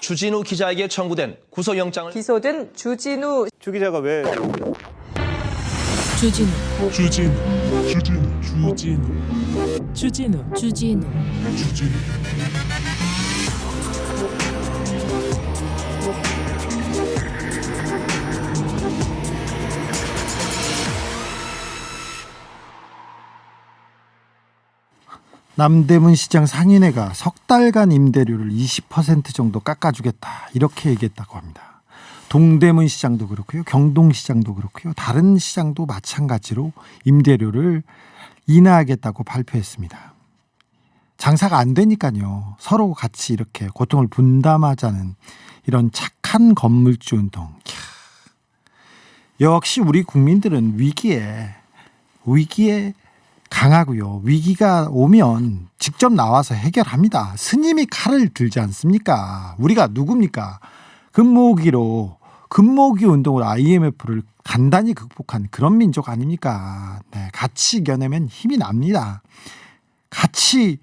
주진우 기자에게 청구된 구속영장을 기소된 주진우 주 기자가 왜 주진우 남대문 시장 상인회가 석 달간 임대료를 20% 정도 깎아주겠다 이렇게 얘기했다고 합니다. 동대문 시장도 그렇고요, 경동 시장도 그렇고요, 다른 시장도 마찬가지로 임대료를 인하하겠다고 발표했습니다. 장사가 안 되니까요, 서로 같이 이렇게 고통을 분담하자는 이런 착한 건물주 운동. 역시 우리 국민들은 위기에 강하고요. 위기가 오면 직접 나와서 해결합니다. 스님이 칼을 들지 않습니까? 우리가 누굽니까? 금모으기 운동으로 IMF를 단단히 극복한 그런 민족 아닙니까? 네, 같이 이겨내면 힘이 납니다. 같이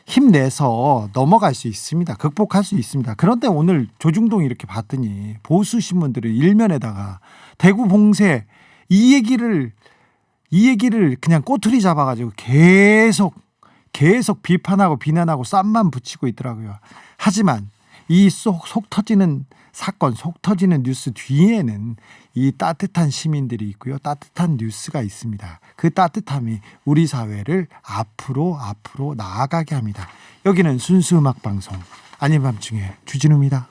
힘내서 넘어갈 수 있습니다. 극복할 수 있습니다. 그런데 오늘 조중동 이렇게 봤더니 보수 신문들은 일면에다가 대구 봉쇄 이 얘기를 그냥 꼬투리 잡아가지고 계속 비판하고 비난하고 쌈만 붙이고 있더라고요. 하지만 이 속 터지는 사건, 속 터지는 뉴스 뒤에는 이 따뜻한 시민들이 있고요, 따뜻한 뉴스가 있습니다. 그 따뜻함이 우리 사회를 앞으로 나아가게 합니다. 여기는 순수 음악 방송 아닌 밤중에 주진우입니다.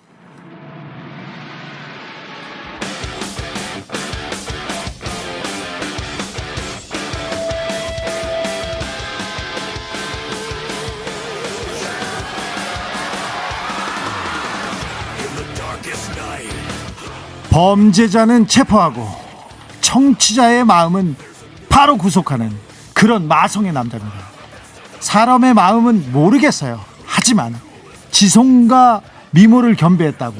범죄자는 체포하고 청취자의 마음은 바로 구속하는 그런 마성의 남자입니다. 사람의 마음은 모르겠어요. 하지만 지성과 미모를 겸비했다고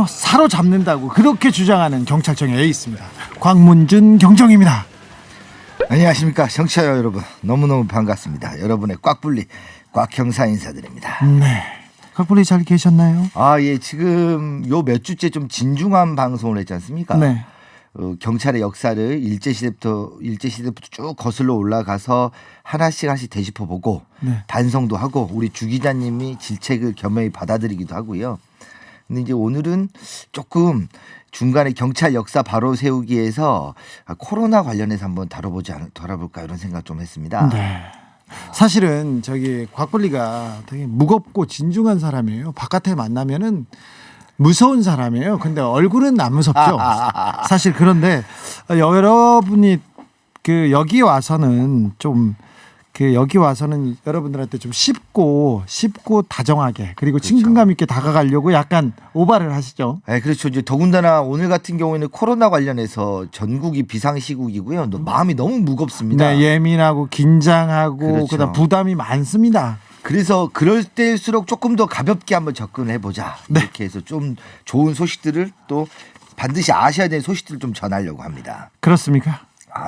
사로잡는다고 그렇게 주장하는 경찰청의 에이스입니다. 곽문준 경정입니다. 안녕하십니까 청취자 여러분, 너무너무 반갑습니다. 여러분의 꽉불리 꽉형사 인사드립니다. 네, 곽불리 잘 계셨나요? 예, 지금 요 몇 주째 좀 진중한 방송을 했지 않습니까? 네. 경찰의 역사를 일제시대부터 쭉 거슬러 올라가서 하나씩 되짚어보고 네. 반성도 하고 우리 주 기자님이 질책을 겸허히 받아들이기도 하고요. 근데 이제 오늘은 조금 중간에 경찰 역사 바로 세우기에서 코로나 관련해서 한번 다뤄볼까 이런 생각 좀 했습니다. 네. 사실은 곽불리가 되게 무겁고 진중한 사람이에요. 바깥에 만나면은 무서운 사람이에요. 근데 얼굴은 안 무섭죠. 사실 그런데 여러분이 여기 와서는 여러분들한테 좀 쉽고 다정하게 그리고 그렇죠. 친근감 있게 다가가려고 약간 오바를 하시죠. 네, 그렇죠. 이제 더군다나 오늘 같은 경우에는 코로나 관련해서 전국이 비상시국이고요. 마음이 너무 무겁습니다. 네, 예민하고 긴장하고 그렇죠. 그다음 부담이 많습니다. 그래서 그럴 때일수록 조금 더 가볍게 한번 접근해 보자. 네. 이렇게 해서 좀 좋은 소식들을 또 반드시 아셔야 되는 소식들을 좀 전하려고 합니다. 그렇습니까?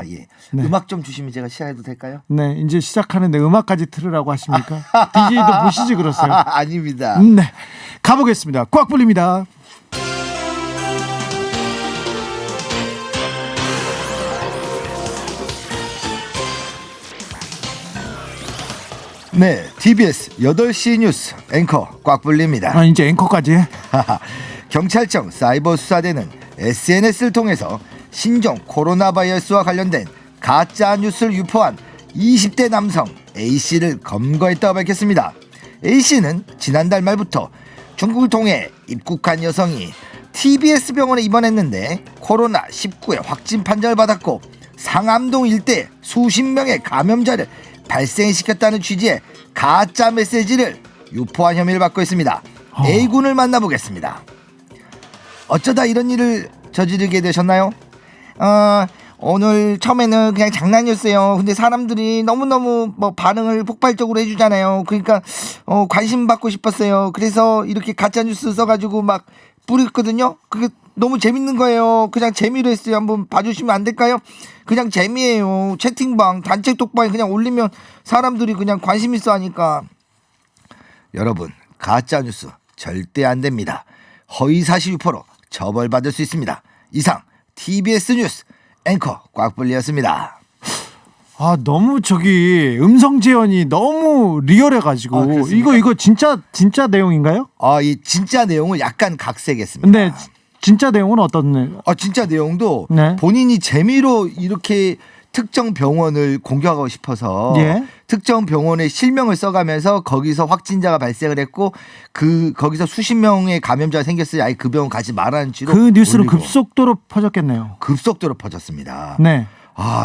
예. 네. 음악 좀 주시면 제가 시작해도 될까요? 네, 이제 시작하는데 음악까지 틀으라고 하십니까? DJ도 보시지 그러세요. 아닙니다. 네, 가보겠습니다. 꽉불립니다. 네, TBS 8시 뉴스 앵커 꽉불립니다. 이제 앵커까지 해. 경찰청 사이버 수사대는 SNS를 통해서 신종 코로나 바이러스와 관련된 가짜 뉴스를 유포한 20대 남성 A씨를 검거했다고 밝혔습니다. A씨는 지난달 말부터 중국을 통해 입국한 여성이 TBS 병원에 입원했는데 코로나19의 확진 판정을 받았고 상암동 일대 수십 명의 감염자를 발생시켰다는 취지의 가짜 메시지를 유포한 혐의를 받고 있습니다. A군을 만나보겠습니다. 어쩌다 이런 일을 저지르게 되셨나요? 오늘 처음에는 그냥 장난이었어요. 근데 사람들이 너무너무 반응을 폭발적으로 해주잖아요. 그러니까 관심 받고 싶었어요. 그래서 이렇게 가짜뉴스 써가지고 막 뿌렸거든요. 그게 너무 재밌는 거예요. 그냥 재미로 했어요. 한번 봐주시면 안 될까요? 그냥 재미예요. 채팅방, 단체 톡방에 그냥 올리면 사람들이 그냥 관심 있어 하니까. 여러분, 가짜뉴스 절대 안 됩니다. 허위사실 유포로 처벌받을 수 있습니다. 이상 TBS 뉴스 앵커 꽉불리였습니다. 아 너무 저기 음성 재현이 너무 리얼해가지고 이거 진짜 내용인가요? 이 진짜 내용을 약간 각색했습니다. 네, 진짜 내용은 어떤? 진짜 내용도 네. 본인이 재미로 이렇게 특정 병원을 공격하고 싶어서 예. 특정 병원의 실명을 써가면서 거기서 확진자가 발생을 했고 거기서 수십 명의 감염자가 생겼어요. 아예 그 병원 가지 말라는 취지로 그 뉴스는 올리고. 급속도로 퍼졌겠네요. 급속도로 퍼졌습니다. 네.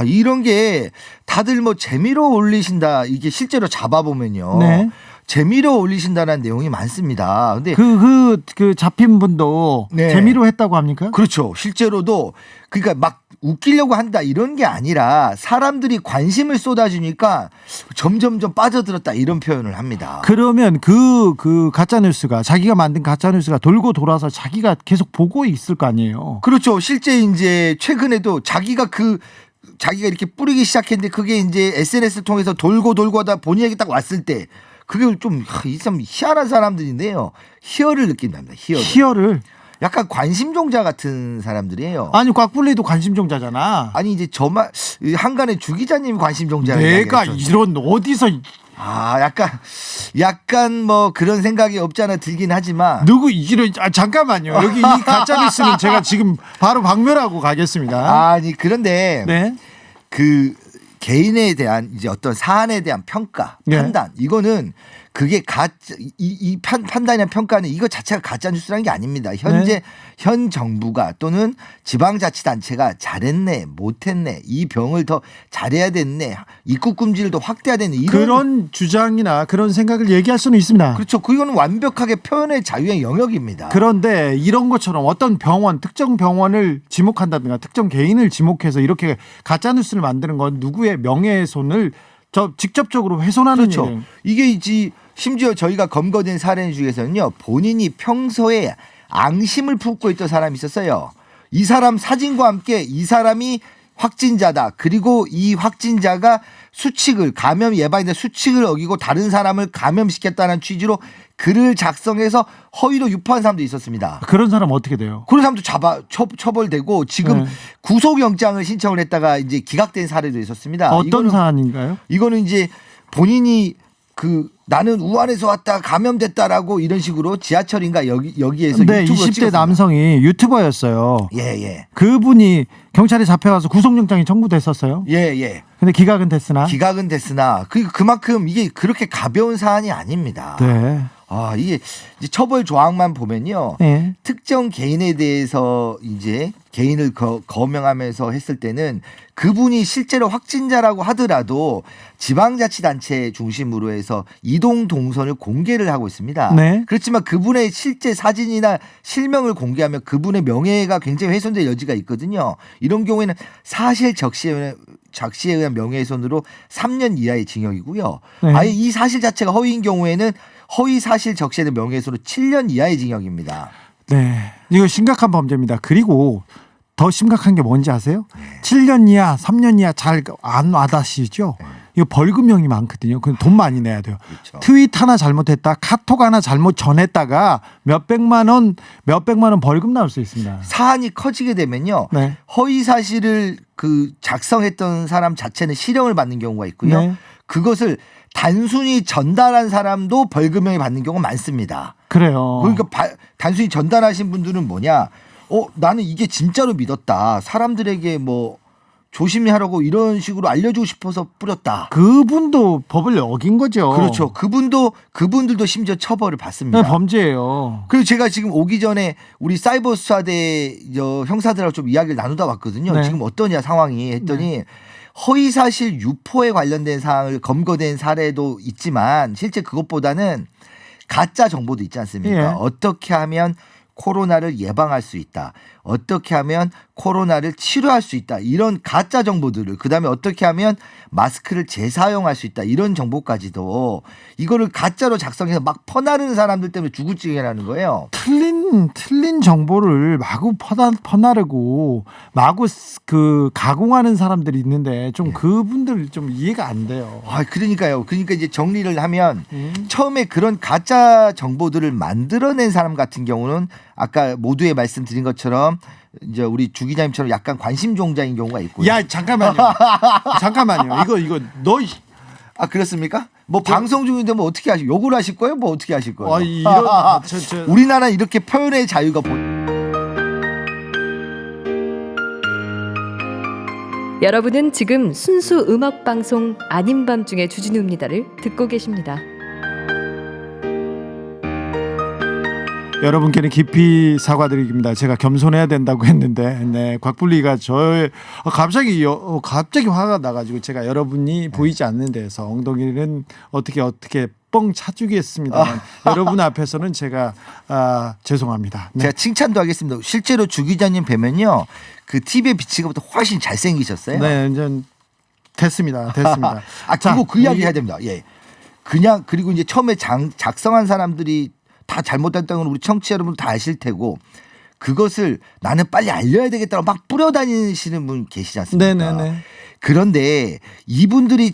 이런 게 다들 뭐 재미로 올리신다. 이게 실제로 잡아보면요. 네. 재미로 올리신다는 내용이 많습니다. 근데 그 잡힌 분도 네. 재미로 했다고 합니까? 그렇죠. 실제로도 그러니까 막 웃기려고 한다 이런 게 아니라 사람들이 관심을 쏟아주니까 점점점 빠져들었다 이런 표현을 합니다. 그러면 그 가짜 뉴스가 자기가 만든 가짜 뉴스가 돌고 돌아서 자기가 계속 보고 있을 거 아니에요. 그렇죠. 실제 이제 최근에도 자기가 이렇게 뿌리기 시작했는데 그게 이제 SNS를 통해서 돌고 하다 본인에게 딱 왔을 때 그게 좀 희한한 사람들인데요. 희열을 느낀답니다. 희열을. 약간 관심종자 같은 사람들이에요. 아니 곽불리도 관심종자잖아. 아니 이제 저만 한간에 주 기자님이 관심종자. 내가 이런 어디서 약간 뭐 그런 생각이 없지 않아 들긴 하지만 누구 이런 잠깐만요. 여기 이 가짜 뉴스는 제가 지금 바로 박멸하고 가겠습니다. 아니 그런데 네. 그 개인에 대한 이제 어떤 사안에 대한 평가, 네. 판단 이거는 그게 판단이나 평가는 이거 자체가 가짜 뉴스라는 게 아닙니다. 현재 네. 현 정부가 또는 지방자치단체가 잘했네, 못했네, 이 병을 더 잘해야 됐네, 입국 금지를 더 확대해야 됐네 그런 주장이나 그런 생각을 얘기할 수는 있습니다. 그렇죠. 그거는 완벽하게 표현의 자유의 영역입니다. 그런데 이런 것처럼 어떤 병원, 특정 병원을 지목한다든가 특정 개인을 지목해서 이렇게 가짜 뉴스를 만드는 건 누구의 명예훼손을 직접적으로 훼손하는 그렇죠. 일이에요. 이게 이제 심지어 저희가 검거된 사례 중에서는요. 본인이 평소에 앙심을 품고 있던 사람이 있었어요. 이 사람 사진과 함께 이 사람이 확진자다. 그리고 이 확진자가 감염 예방인데 수칙을 어기고 다른 사람을 감염시켰다는 취지로 글을 작성해서 허위로 유포한 사람도 있었습니다. 그런 사람 어떻게 돼요? 그런 사람도 처벌되고 지금 네. 구속영장을 신청을 했다가 이제 기각된 사례도 있었습니다. 어떤 사안인가요? 이거는 이제 본인이 나는 우한에서 왔다 감염됐다라고 이런 식으로 지하철인가 여기에서 네, 유튜브로 20대 찍었습니다. 남성이 유튜버였어요. 예. 그분이 경찰에 잡혀가서 구속영장이 청구됐었어요. 예. 근데 기각은 됐으나. 기각은 됐으나 그만큼 이게 그렇게 가벼운 사안이 아닙니다. 네. 이게 이제 처벌 조항만 보면요. 네. 특정 개인에 대해서 이제 개인을 거명하면서 했을 때는 그분이 실제로 확진자라고 하더라도 지방자치단체 중심으로 해서 이동 동선을 공개를 하고 있습니다. 네. 그렇지만 그분의 실제 사진이나 실명을 공개하면 그분의 명예가 굉장히 훼손될 여지가 있거든요. 이런 경우에는 사실 적시에 의한 명예훼손으로 3년 이하의 징역이고요. 네. 아예 이 사실 자체가 허위인 경우에는 허위 사실 적시에 대한 명예훼손으로 7년 이하의 징역입니다. 네. 이거 심각한 범죄입니다. 그리고 더 심각한 게 뭔지 아세요? 7년 이하, 3년 이하 잘 안 와닿으시죠? 이거 벌금형이 많거든요. 그럼 돈 많이 내야 돼요. 그렇죠. 트윗 하나 잘못했다, 카톡 하나 잘못 전했다가 몇백만 원 벌금 나올 수 있습니다. 사안이 커지게 되면요. 네. 허위 사실을 작성했던 사람 자체는 실형을 받는 경우가 있고요. 네. 그것을 단순히 전달한 사람도 벌금형이 받는 경우가 많습니다. 그래요. 그러니까 단순히 전달하신 분들은 뭐냐? 나는 이게 진짜로 믿었다. 사람들에게 뭐 조심히 하라고 이런 식으로 알려주고 싶어서 뿌렸다. 그분도 법을 어긴 거죠. 그렇죠. 그분들도 심지어 처벌을 받습니다. 네, 범죄예요. 그리고 제가 지금 오기 전에 우리 사이버 수사대 형사들하고 좀 이야기를 나누다 왔거든요. 네. 지금 어떠냐 상황이 했더니 허위 사실 유포에 관련된 사항을 검거된 사례도 있지만 실제 그것보다는 가짜 정보도 있지 않습니까? 예. 어떻게 하면 코로나를 예방할 수 있다. 어떻게 하면 코로나를 치료할 수 있다. 이런 가짜 정보들을 그다음에 어떻게 하면 마스크를 재사용할 수 있다. 이런 정보까지도 이거를 가짜로 작성해서 막 퍼나르는 사람들 때문에 죽을 지경이라는 거예요. 틀린 틀린 정보를 마구 퍼나르고 마구 그 가공하는 사람들이 있는데 좀 그분들 좀 이해가 안 돼요. 그러니까요. 그러니까 이제 정리를 하면 처음에 그런 가짜 정보들을 만들어낸 사람 같은 경우는 아까 모두에 말씀드린 것처럼 이제 우리 주 기자님처럼 약간 관심 종자인 경우가 있고요. 야 잠깐만요. 잠깐만요. 이거 너 그렇습니까? 뭐 방송 중인데 뭐 어떻게 하실? 욕을 하실 거예요? 뭐 어떻게 하실 거예요? 이런 우리나라 이렇게 표현의 자유가 여러분은 지금 순수 음악 방송 아닌 밤중에 주진우입니다를 듣고 계십니다. 여러분께는 깊이 사과드립니다. 제가 겸손해야 된다고 했는데, 곽불리가 갑자기 화가 나가지고 제가 여러분이 보이지 않는 데서 엉덩이는 어떻게 뻥 차주겠습니다. 여러분 앞에서는 제가 죄송합니다. 네. 제가 칭찬도 하겠습니다. 실제로 주 기자님 뵈면요, 그 TV에 비치는 것보다 훨씬 잘생기셨어요. 네, 이제 됐습니다. 그리고 그 이야기 해야 됩니다. 예, 그리고 이제 처음에 작성한 사람들이 다 잘못했다는 건 우리 청취자 여러분 다 아실 테고, 그것을 나는 빨리 알려야 되겠다고 막 뿌려다니시는 분 계시지 않습니까? 네네네. 그런데 이분들이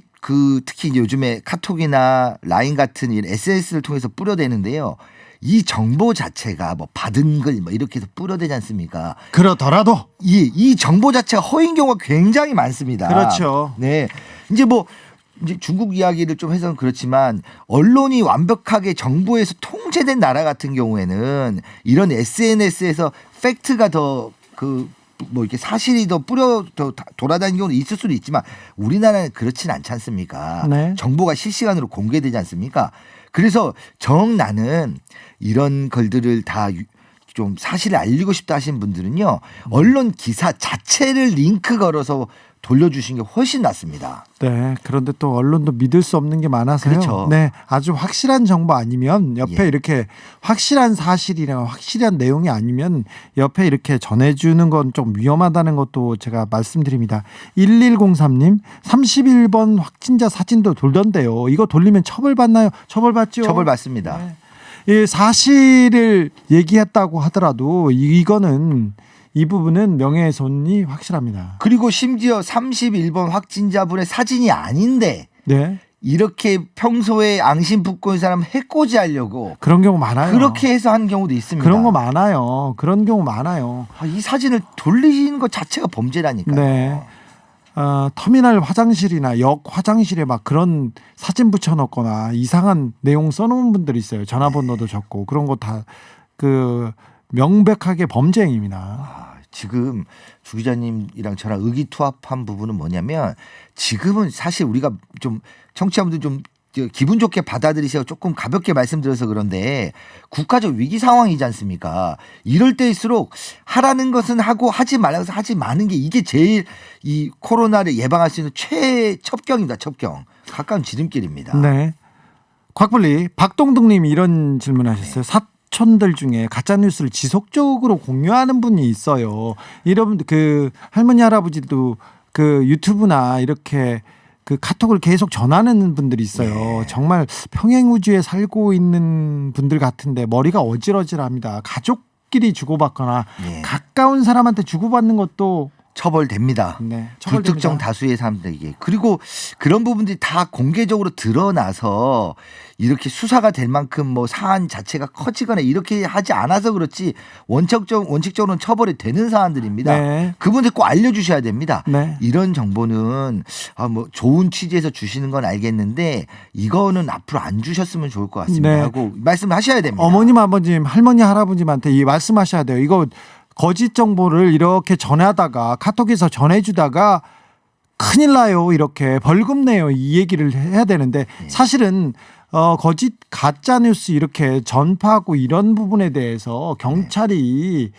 특히 이제 요즘에 카톡이나 라인 같은 SNS를 통해서 뿌려대는데요. 이 정보 자체가 뭐 받은 글 뭐 이렇게 해서 뿌려대지 않습니까? 그렇더라도 이 정보 자체가 허위인 경우가 굉장히 많습니다. 그렇죠. 네. 이제 중국 이야기를 좀 해서는 그렇지만 언론이 완벽하게 정부에서 통제된 나라 같은 경우에는 이런 SNS에서 팩트가 더 이렇게 사실이 더 돌아다니는 경우는 있을 수도 있지만 우리나라는 그렇진 않지 않습니까? 네. 정보가 실시간으로 공개되지 않습니까? 그래서 나는 이런 걸들을 다 좀 사실을 알리고 싶다 하시는 분들은요, 언론 기사 자체를 링크 걸어서 돌려주시는 게 훨씬 낫습니다. 네. 그런데 또 언론도 믿을 수 없는 게 많아서요. 그렇죠. 네. 아주 확실한 정보 아니면 옆에 예. 이렇게 확실한 사실이나 확실한 내용이 아니면 옆에 이렇게 전해주는 건 좀 위험하다는 것도 제가 말씀드립니다. 1103님 31번 확진자 사진도 돌던데요. 이거 돌리면 처벌받나요? 처벌받죠. 처벌받습니다. 네. 이 사실을 얘기했다고 하더라도 이 부분은 명예훼손이 확실합니다. 그리고 심지어 31번 확진자분의 사진이 아닌데 네. 이렇게 평소에 앙심 붙고 있는 사람 해코지 하려고 그런 경우 많아요. 그렇게 해서 하는 경우도 있습니다. 그런 거 많아요. 그런 경우 많아요. 이 사진을 돌리는 것 자체가 범죄라니까요. 네. 터미널 화장실이나 역 화장실에 막 그런 사진 붙여놓거나 이상한 내용 써놓은 분들이 있어요. 전화번호도 적고 그런 거 다 명백하게 범죄 행위입니다. 지금 주 기자님이랑 저랑 의기투합한 부분은 뭐냐면, 지금은 사실 우리가 좀 청취자분들 좀 기분 좋게 받아들이시고 조금 가볍게 말씀드려서 그런데 국가적 위기 상황이지 않습니까? 이럴 때일수록 하라는 것은 하고 하지 말라고 해서 하지 마는 게 이게 제일 이 코로나를 예방할 수 있는 첩경입니다. 첩경. 가까운 지름길입니다. 네. 곽불리 박동동님이 이런 질문하셨어요. 사촌들 중에 가짜 뉴스를 지속적으로 공유하는 분이 있어요. 이런 할머니 할아버지도 유튜브나 이렇게 카톡을 계속 전하는 분들이 있어요. 네. 정말 평행우주에 살고 있는 분들 같은데 머리가 어질어질합니다. 가족끼리 주고받거나 네. 가까운 사람한테 주고받는 것도 처벌됩니다. 네, 불특정 다수의 사람들에게. 그리고 그런 부분들이 다 공개적으로 드러나서 이렇게 수사가 될 만큼 사안 자체가 커지거나 이렇게 하지 않아서 그렇지 원칙적으로는 처벌이 되는 사안들입니다. 네. 그분들 꼭 알려주셔야 됩니다. 네. 이런 정보는 좋은 취지에서 주시는 건 알겠는데 이거는 앞으로 안 주셨으면 좋을 것 같습니다. 네. 하고 말씀하셔야 됩니다. 어머님, 아버님, 할머니, 할아버님한테 이 말씀하셔야 돼요. 이거 거짓 정보를 이렇게 전하다가 카톡에서 전해주다가 큰일 나요. 이렇게 벌금 내요. 이 얘기를 해야 되는데 사실은 거짓 가짜 뉴스 이렇게 전파하고 이런 부분에 대해서 경찰이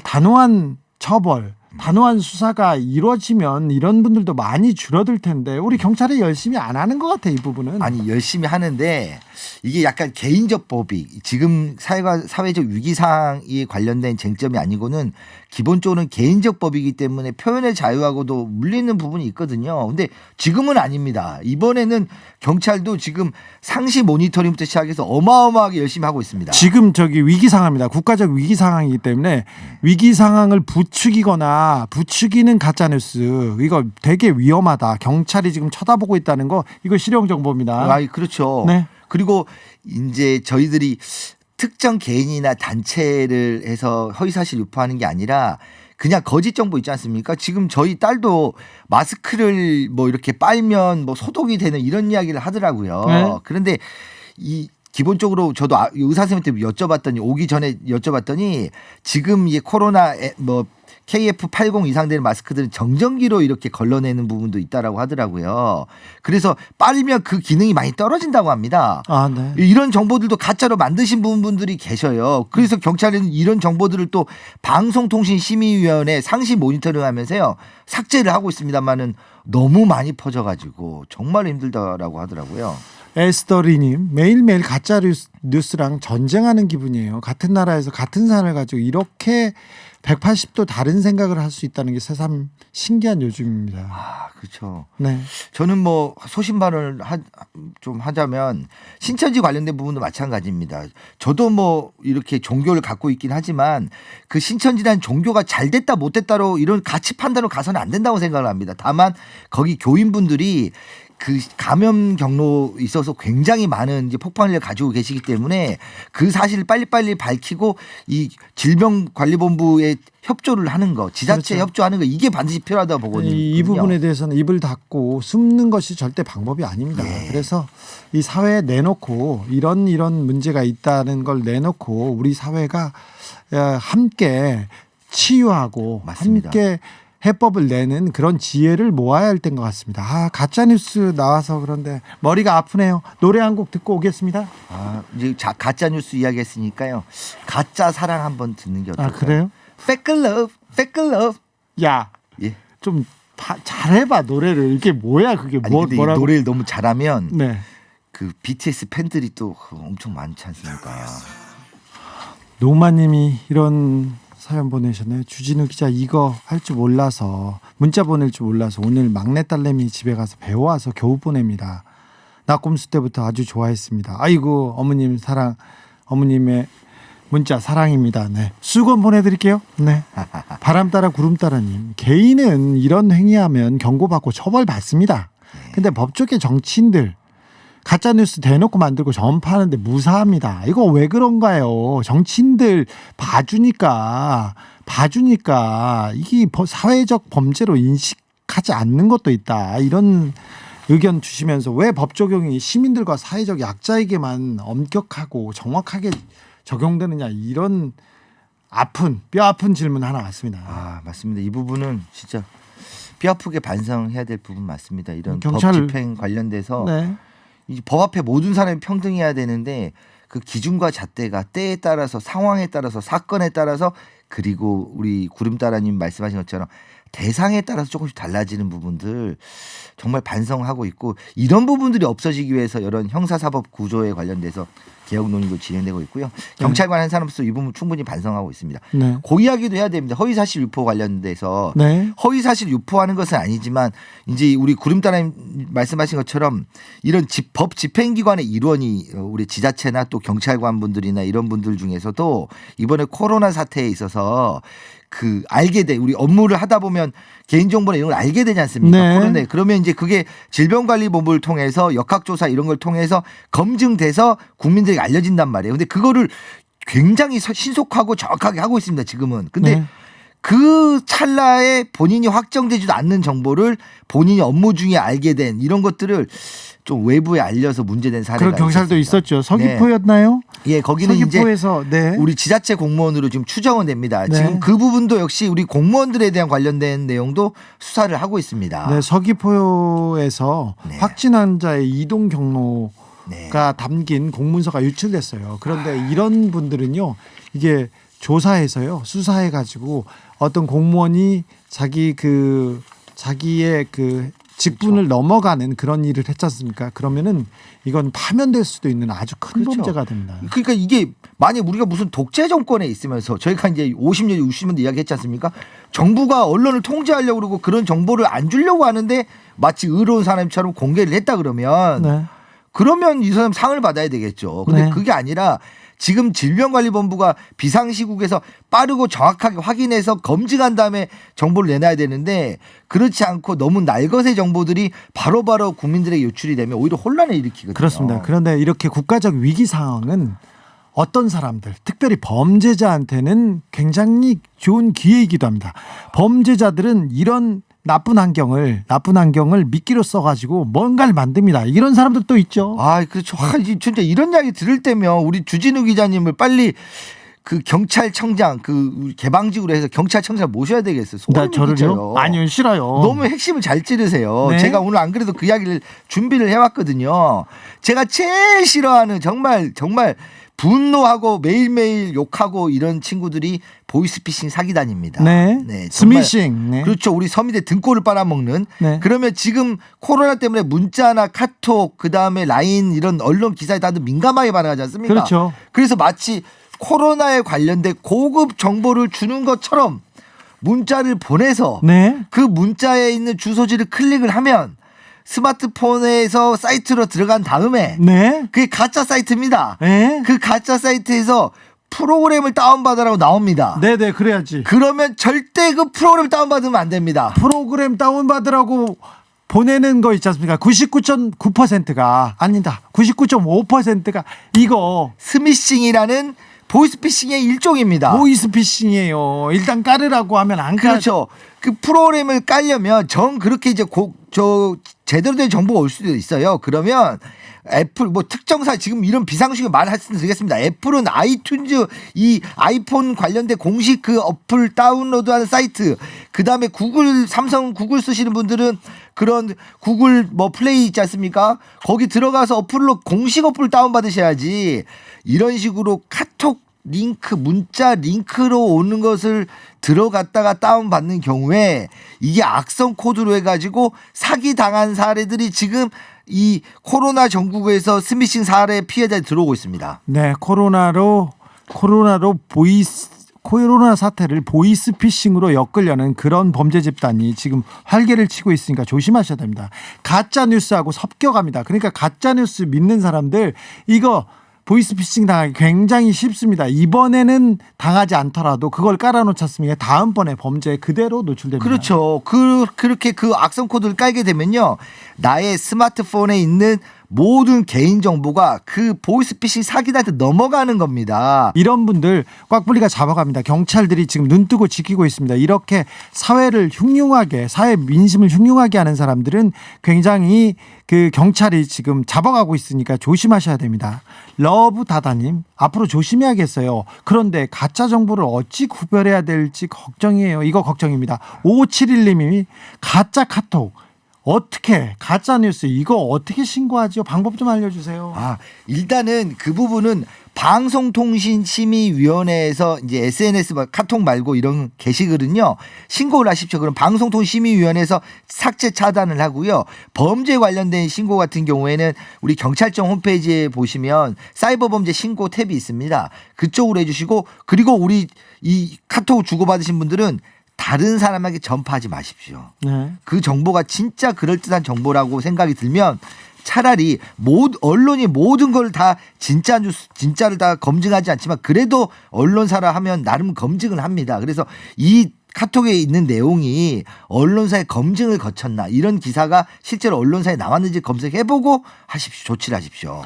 단호한 처벌 단호한 수사가 이루어지면 이런 분들도 많이 줄어들 텐데 우리 경찰이 열심히 안 하는 것 같아 이 부분은. 아니 열심히 하는데 이게 약간 개인적 법이 지금 사회적 위기 상황에 관련된 쟁점이 아니고는 기본적으로는 개인적 법이기 때문에 표현의 자유하고도 물리는 부분이 있거든요. 근데 지금은 아닙니다. 이번에는 경찰도 지금 상시 모니터링부터 시작해서 어마어마하게 열심히 하고 있습니다. 지금 저기 위기 상황입니다. 국가적 위기 상황이기 때문에 위기 상황을 부추기는 가짜 뉴스 이거 되게 위험하다. 경찰이 지금 쳐다보고 있다는 거 이거 실용 정보입니다. 아, 그렇죠. 네. 그리고 이제 저희들이 특정 개인이나 단체를 해서 허위사실 유포하는 게 아니라 그냥 거짓 정보 있지 않습니까? 지금 저희 딸도 마스크를 뭐 이렇게 빨면 뭐 소독이 되는 이런 이야기를 하더라고요. 네. 그런데 이 기본적으로 저도 의사 선생님한테 여쭤봤더니 오기 전에 여쭤봤더니 지금 이 코로나 뭐 KF80 이상 되는 마스크들은 정전기로 이렇게 걸러내는 부분도 있다라고 하더라고요. 그래서 빨면 그 기능이 많이 떨어진다고 합니다. 아, 네. 이런 정보들도 가짜로 만드신 분들이 계셔요. 그래서 경찰은 이런 정보들을 또 방송통신심의위원회 상시 모니터링하면서요 삭제를 하고 있습니다만은 너무 많이 퍼져가지고 정말 힘들다라고 하더라고요. 에스더리님 매일매일 가짜 뉴스랑 전쟁하는 기분이에요. 같은 나라에서 같은 사람을 가지고 이렇게 180도 다른 생각을 할 수 있다는 게 새삼 신기한 요즘입니다. 아, 그렇죠. 네. 저는 뭐 소신발언을 좀 하자면 신천지 관련된 부분도 마찬가지입니다. 저도 뭐 이렇게 종교를 갖고 있긴 하지만 그 신천지라는 종교가 잘 됐다 못 됐다로 이런 가치 판단으로 가서는 안 된다고 생각을 합니다. 다만 거기 교인분들이 그 감염 경로 있어서 굉장히 많은 이제 폭발력을 가지고 계시기 때문에 그 사실을 빨리빨리 밝히고 이 질병관리본부에 협조를 하는 거, 지자체에 그렇죠. 협조하는 거 이게 반드시 필요하다고 보거든요. 이 부분에 대해서는 입을 닫고 숨는 것이 절대 방법이 아닙니다. 네. 그래서 이 사회에 내놓고 이런 문제가 있다는 걸 내놓고 우리 사회가 함께 치유하고 맞습니다. 함께 해법을 내는 그런 지혜를 모아야 할 때인 것 같습니다. 아, 가짜뉴스 나와서 그런데 머리가 아프네요. 노래 한 곡 듣고 오겠습니다. 아, 이제 가짜 뉴스 이야기했으니까요. 가짜 사랑 한번 듣는 게 어떨까요? 아, 그래요? Fake love, fake love. 야, 예. 좀 잘해봐 노래를. 이게 뭐야 그게 아니 근데 이 뭐라고? 노래를 너무 잘하면 네. 그 BTS 팬들이 또 엄청 많지 않습니까? 노마님이 이런 사연 보내셨네요. 주진우 기자 이거 할 줄 몰라서 문자 보낼 줄 몰라서 오늘 막내딸내미 집에 가서 배워와서 겨우 보냅니다. 나 꼼수 때부터 아주 좋아했습니다. 아이고 어머님 사랑 어머님의 문자 사랑입니다. 네. 수건 보내드릴게요. 네. 바람 따라 구름 따라님 개인은 이런 행위하면 경고받고 처벌받습니다. 근데 법조계 정치인들 가짜뉴스 대놓고 만들고 전파하는데 무사합니다. 이거 왜 그런가요? 정치인들 봐주니까 이게 사회적 범죄로 인식하지 않는 것도 있다. 이런 의견 주시면서 왜 법 적용이 시민들과 사회적 약자에게만 엄격하고 정확하게 적용되느냐 이런 뼈 아픈 질문 하나 왔습니다. 아, 맞습니다. 이 부분은 진짜 뼈 아프게 반성해야 될 부분 맞습니다. 이런 경찰 법 집행 관련돼서 네. 이 법 앞에 모든 사람이 평등해야 되는데 그 기준과 잣대가 때에 따라서 상황에 따라서 사건에 따라서 그리고 우리 구름따라님 말씀하신 것처럼 대상에 따라서 조금씩 달라지는 부분들 정말 반성하고 있고 이런 부분들이 없어지기 위해서 이런 형사사법 구조에 관련돼서 개혁 논의도 진행되고 있고요. 경찰관 한 사람으로서 이 부분 충분히 반성하고 있습니다. 네. 그 이야기도 해야 됩니다. 허위사실 유포 관련돼서 네. 허위사실 유포하는 것은 아니지만 이제 우리 구름따라님 말씀하신 것처럼 이런 법 집행기관의 일원이 우리 지자체나 또 경찰관분들이나 이런 분들 중에서도 이번에 코로나 사태에 있어서 그 알게 돼 우리 업무를 하다 보면 개인정보나 이런 걸 알게 되지 않습니까? 네. 코로나 그러면 이제 그게 질병관리본부를 통해서 역학조사 이런 걸 통해서 검증돼서 국민들에게 알려진단 말이에요. 근데 그거를 굉장히 신속하고 정확하게 하고 있습니다. 지금은. 근데 네. 그 찰나에 본인이 확정되지도 않는 정보를 본인이 업무 중에 알게 된 이런 것들을 좀 외부에 알려서 문제된 사례가 그런 경찰도 있었습니다. 있었죠. 서귀포였나요? 예, 거기는 서귀포에서 이제 우리 지자체 공무원으로 지금 추정은 됩니다. 네. 지금 그 부분도 역시 우리 공무원들에 대한 관련된 내용도 수사를 하고 있습니다. 네, 서귀포에서 네. 확진 환자의 이동 경로가 네. 담긴 공문서가 유출됐어요. 그런데 이런 분들은요, 이게 조사해서요 수사해가지고 어떤 공무원이 자기의 그 직분을 넘어가는 그런 일을 했지 않습니까? 그러면은 이건 파면될 수도 있는 아주 큰 그렇죠. 범죄가 됩니다. 그러니까 이게 만약 우리가 무슨 독재 정권에 있으면서 저희가 이제 50년, 60년대 이야기했지 않습니까? 정부가 언론을 통제하려고 그러고 그런 정보를 안 주려고 하는데 마치 의로운 사람처럼 공개를 했다 그러면 네. 그러면 이 사람 상을 받아야 되겠죠. 근데 네. 그게 아니라 지금 질병관리본부가 비상시국에서 빠르고 정확하게 확인해서 검증한 다음에 정보를 내놔야 되는데 그렇지 않고 너무 날것의 정보들이 바로바로 국민들에게 유출이 되면 오히려 혼란을 일으키거든요. 그렇습니다. 그런데 이렇게 국가적 위기 상황은 어떤 사람들, 특별히 범죄자한테는 굉장히 좋은 기회이기도 합니다. 범죄자들은 이런 나쁜 환경을 미끼로 써가지고 뭔가를 만듭니다. 이런 사람들도 있죠. 아, 그렇죠. 진짜 이런 이야기 들을 때면 우리 주진우 기자님을 빨리 그 경찰청장 그 개방직으로 해서 경찰청장 모셔야 되겠어요. 소름이 끼쳐요. 아니요, 싫어요. 너무 핵심을 잘 찌르세요. 네. 제가 오늘 안 그래도 그 이야기를 준비를 해왔거든요. 제가 제일 싫어하는 정말 분노하고 매일매일 욕하고 이런 친구들이 보이스피싱 사기단입니다. 네. 정말 스미싱. 네. 그렇죠. 우리 서민의 등골을 빨아먹는. 네. 그러면 지금 코로나 때문에 문자나 카톡 그다음에 라인 이런 언론 기사에 다들 민감하게 반응하지 않습니까? 그렇죠. 그래서 마치 코로나에 관련된 고급 정보를 주는 것처럼 문자를 보내서 네. 그 문자에 있는 주소지를 클릭을 하면 스마트폰에서 사이트로 들어간 다음에 네. 그게 가짜 사이트입니다. 네. 그 가짜 사이트에서 프로그램을 다운받으라고 나옵니다. 네, 그래야지. 그러면 절대 그 프로그램 다운받으면 안 됩니다. 프로그램 다운받으라고 보내는 거 있지 않습니까? 99.9%가 아니다. 99.5%가 이거 스미싱이라는 보이스피싱의 일종입니다. 보이스피싱이에요. 일단 깔으라고 하면 안 깔. 그렇죠. 그 프로그램을 깔려면 그렇게 이제 제대로 된 정보가 올 수도 있어요. 그러면 애플 뭐 특정사 지금 이런 비상식을 말씀드리겠습니다. 애플은 아이튠즈 이 아이폰 관련된 공식 그 어플 다운로드하는 사이트, 그 다음에 삼성 구글 쓰시는 분들은 그런 구글 뭐 플레이 있지 않습니까? 거기 들어가서 어플로 공식 어플 다운 받으셔야지. 이런 식으로 카톡 링크 문자 링크로 오는 것을 들어갔다가 다운받는 경우에 이게 악성 코드로 해가지고 사기 당한 사례들이 지금 이 코로나 전국에서 스미싱 사례 피해자들이 들어오고 있습니다. 네, 코로나 사태를 보이스피싱으로 엮으려는 그런 범죄 집단이 지금 활개를 치고 있으니까 조심하셔야 됩니다. 가짜 뉴스하고 섞여갑니다. 그러니까 가짜 뉴스 믿는 사람들 이거 보이스피싱 당하기 굉장히 쉽습니다. 이번에는 당하지 않더라도 그걸 깔아놓쳤으면 다음번에 범죄에 그대로 노출됩니다. 그렇죠. 그렇게 그 악성 코드를 깔게 되면요, 나의 스마트폰에 있는 모든 개인 정보가 그 보이스피싱 사기단한테 넘어가는 겁니다. 이런 분들 꽉불리가 잡아갑니다. 경찰들이 지금 눈뜨고 지키고 있습니다. 이렇게 사회 민심을 흉흉하게 하는 사람들은 굉장히 그 경찰이 지금 잡아가고 있으니까 조심하셔야 됩니다. 러브다다님, 앞으로 조심해야겠어요. 그런데 가짜 정보를 어찌 구별해야 될지 걱정이에요. 이거 걱정입니다. 5571님이 가짜 카톡 어떻게 가짜 뉴스 이거 어떻게 신고하죠? 방법 좀 알려주세요. 일단은 그 부분은 방송통신심의위원회에서 이제 SNS 카톡 말고 이런 게시글은요 신고를 하십시오. 그럼 방송통신심의위원회에서 삭제 차단을 하고요. 범죄 관련된 신고 같은 경우에는 우리 경찰청 홈페이지에 보시면 사이버범죄 신고 탭이 있습니다. 그쪽으로 해주시고, 그리고 우리 이 카톡 주고받으신 분들은 다른 사람에게 전파하지 마십시오. 네. 그 정보가 진짜 그럴듯한 정보라고 생각이 들면 차라리 언론이 모든 걸 다 진짜를 다 검증하지 않지만 그래도 언론사라 하면 나름 검증을 합니다. 그래서 이 카톡에 있는 내용이 언론사의 검증을 거쳤나 이런 기사가 실제로 언론사에 나왔는지 검색해보고 조치를 하십시오.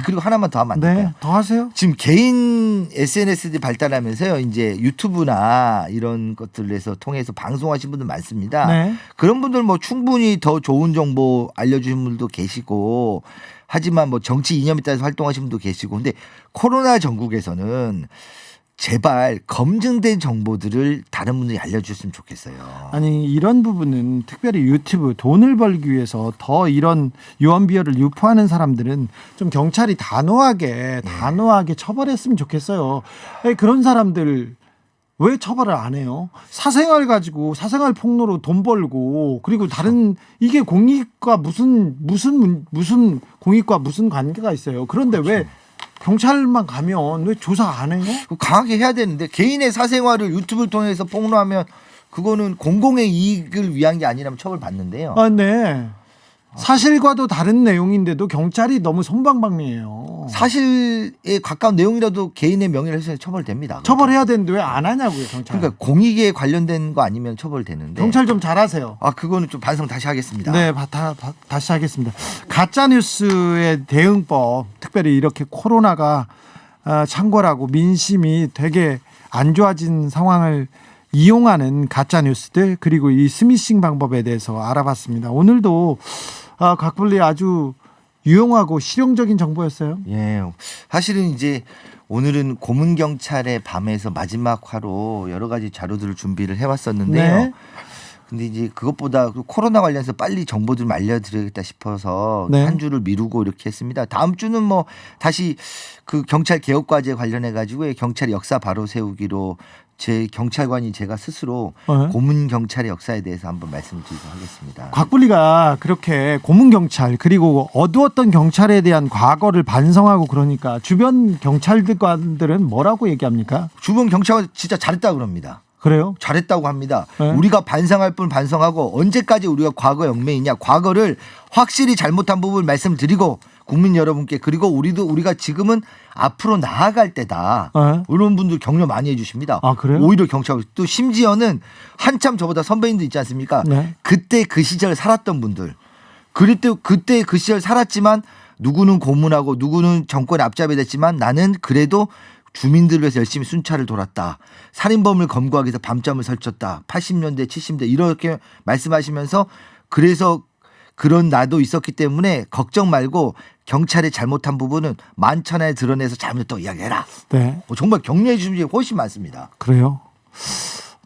그리고 하나만 더 하면 안 될까요? 네, 더 하세요. 지금 개인 SNS들이 발달하면서요, 이제 유튜브나 이런 것들에서 통해서 방송하신 분들 많습니다. 네. 그런 분들 뭐 충분히 더 좋은 정보 알려주신 분들도 계시고, 하지만 뭐 정치 이념에 따라서 활동하시는 분도 계시고, 근데 코로나 전국에서는 제발 검증된 정보들을 다른 분들이 알려주셨으면 좋겠어요. 아니 이런 부분은 특별히 유튜브 돈을 벌기 위해서 더 이런 유언비어를 유포하는 사람들은 좀 경찰이 단호하게 처벌했으면 좋겠어요. 아니, 그런 사람들 왜 처벌을 안 해요? 사생활 가지고 사생활 폭로로 돈 벌고 그리고 다른 이게 공익과 무슨 공익과 무슨 관계가 있어요? 그런데 왜 경찰만 가면 왜 조사 안 해요? 강하게 해야 되는데 개인의 사생활을 유튜브를 통해서 폭로하면 그거는 공공의 이익을 위한 게 아니라면 처벌받는데요. 아, 네. 사실과도 다른 내용인데도 경찰이 너무 솜방망이에요. 사실에 가까운 내용이라도 개인의 명예를 해서 처벌됩니다. 처벌해야 되는데 왜 안 하냐고요, 경찰. 그러니까 공익에 관련된 거 아니면 처벌되는데. 경찰 좀 잘하세요. 아 그거는 좀 반성 다시 하겠습니다. 네, 다시 하겠습니다. 가짜 뉴스의 대응법, 특별히 이렇게 코로나가 창궐하고 민심이 되게 안 좋아진 상황을 이용하는 가짜 뉴스들 그리고 이 스미싱 방법에 대해서 알아봤습니다. 오늘도 곽블리 아주 유용하고 실용적인 정보였어요. 예, 사실은 이제 오늘은 고문 경찰의 밤에서 마지막 화로 여러 가지 자료들을 준비를 해왔었는데요. 네. 근데 이제 그것보다 코로나 관련해서 빨리 정보 좀 알려드리겠다 싶어서 네. 한 주를 미루고 이렇게 했습니다. 다음 주는 뭐 다시 그 경찰 개혁 과제 관련해 가지고 경찰 역사 바로 세우기로 제 경찰관이 제가 스스로 고문 경찰의 역사에 대해서 한번 말씀을 드리도록 하겠습니다. 곽블리가 그렇게 고문 경찰 그리고 어두웠던 경찰에 대한 과거를 반성하고 그러니까 주변 경찰관들은 뭐라고 얘기합니까? 주변 경찰관 진짜 잘했다고 그럽니다. 그래요? 잘했다고 합니다. 네. 우리가 반성할 분 반성하고 언제까지 우리가 과거 영매이냐. 과거를 확실히 잘못한 부분을 말씀드리고 국민 여러분께 그리고 우리가 지금은 앞으로 나아갈 때다. 네. 이런 분들 격려 많이 해주십니다. 아, 그래요? 오히려 경찰 또 심지어는 한참 저보다 선배님들 있지 않습니까? 네. 그때 그 시절 살았던 분들 그때 그 시절 살았지만 누구는 고문하고 누구는 정권에 앞잡이 됐지만 나는 그래도 주민들을 위해서 열심히 순찰을 돌았다. 살인범을 검거하기 위해서 밤잠을 설쳤다. 80년대 70년대 이렇게 말씀하시면서 그래서 그런 나도 있었기 때문에 걱정 말고 경찰의 잘못한 부분은 만천하에 드러내서 잘못했다고 이야기해라. 네. 정말 격려해 주신 분이 훨씬 많습니다. 그래요?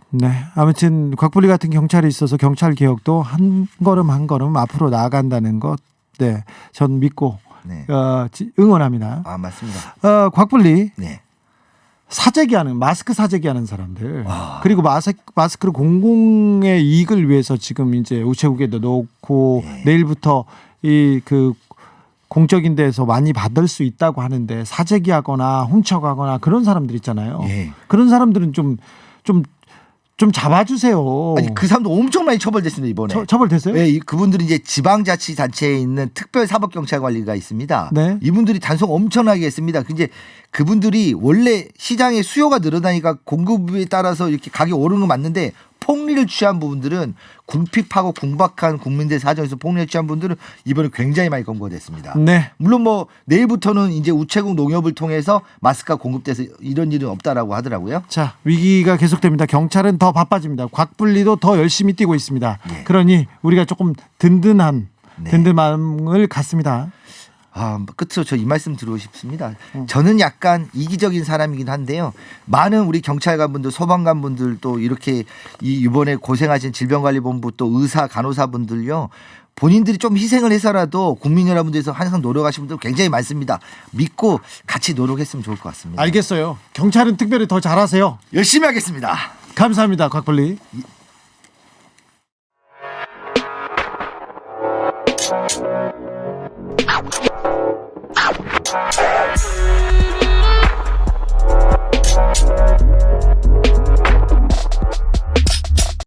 네. 아무튼 곽블리 같은 경찰이 있어서 경찰 개혁도 한 걸음 한 걸음 앞으로 나아간다는 것, 네, 전 믿고 네. 응원합니다. 아 맞습니다. 곽블리 네. 사재기하는 마스크 사재기하는 사람들 그리고 마스크를 공공의 이익을 위해서 지금 이제 우체국에도 놓고 네. 내일부터 이 그 공적인 데에서 많이 받을 수 있다고 하는데 사재기하거나 훔쳐가거나 그런 사람들 있잖아요. 예. 그런 사람들은 좀 잡아주세요. 아니 그 사람도 엄청 많이 처벌됐습니다 이번에. 처벌됐어요? 네, 그분들이 이제 지방자치단체에 있는 특별사법경찰관리가 있습니다. 네. 이분들이 단속 엄청나게 했습니다. 이제 그분들이 원래 시장에 수요가 늘어나니까 공급에 따라서 이렇게 가격이 오르는 건 맞는데 폭리를 취한 부분들은 궁핍하고 궁박한 국민들 사정에서 폭리를 취한 분들은 이번에 굉장히 많이 검거됐습니다. 네. 물론 뭐 내일부터는 이제 우체국 농협을 통해서 마스크가 공급돼서 이런 일은 없다라고 하더라고요. 자, 위기가 계속됩니다. 경찰은 더 바빠집니다. 곽블리도 더 열심히 뛰고 있습니다. 예. 그러니 우리가 조금 든든한 네. 든든함을 갖습니다. 끝으로 저 이 말씀 드리고 싶습니다. 저는 약간 이기적인 사람이긴 한데요. 많은 우리 경찰관분들, 소방관분들 또 이렇게 이번에 고생하신 질병관리본부 또 의사, 간호사분들요. 본인들이 좀 희생을 해서라도 국민 여러분들에서 항상 노력하시는 분들 굉장히 많습니다. 믿고 같이 노력했으면 좋을 것 같습니다. 알겠어요. 경찰은 특별히 더 잘하세요. 열심히 하겠습니다. 감사합니다. 곽블리.